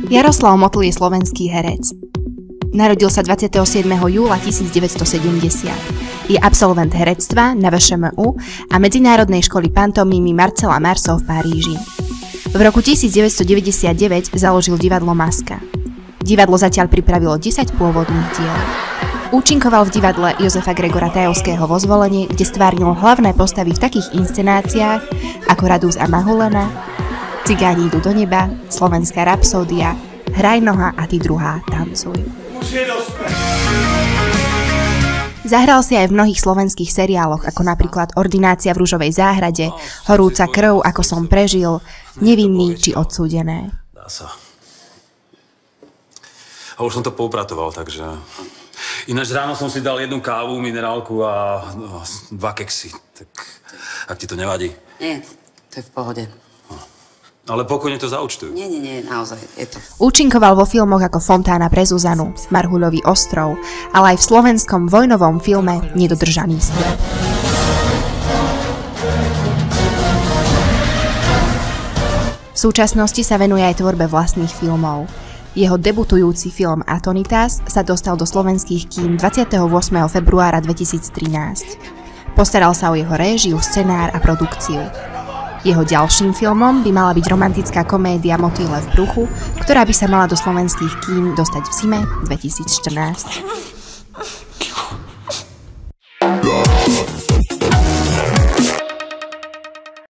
Jaroslav Motl je slovenský herec. Narodil sa 27. júla 1970. Je absolvent herectva na VŠMU a Medzinárodnej školy pantomímy Marcela Marceau v Paríži. V roku 1999 založil divadlo Maska. Divadlo zatiaľ pripravilo 10 pôvodných diel. Účinkoval v divadle Jozefa Gregora Tajovského vo Zvolenie, kde stvárnil hlavné postavy v takých inscenáciách ako Radúz a Mahulena, Cigáni idú do neba, Slovenská rapsódia, Hraj noha a ty druhá, tancuj. Zahral si aj v mnohých slovenských seriáloch, ako napríklad Ordinácia v Ružovej záhrade, Horúca krv, Ako som prežil, Nevinný či Odsúdené. Dá sa. A už som to poupratoval, takže... Ináč ráno som si dal 1 kávu, minerálku a 2 keksy. Tak ak ti to nevadí? Nie, to je v pohode. Ale pokojne to zaúčtujú. Nie, naozaj, je to. Účinkoval vo filmoch ako Fontána pre Zuzanu, Marhuľový ostrov, ale aj v slovenskom vojnovom filme Nedodržaný sľub. V súčasnosti sa venuje aj tvorbe vlastných filmov. Jeho debutujúci film Atonitas sa dostal do slovenských kín 28. februára 2013. Postaral sa o jeho réžiu, scenár a produkciu. Jeho ďalším filmom by mala byť romantická komédia Motýle v bruchu, ktorá by sa mala do slovenských kín dostať v zime 2014.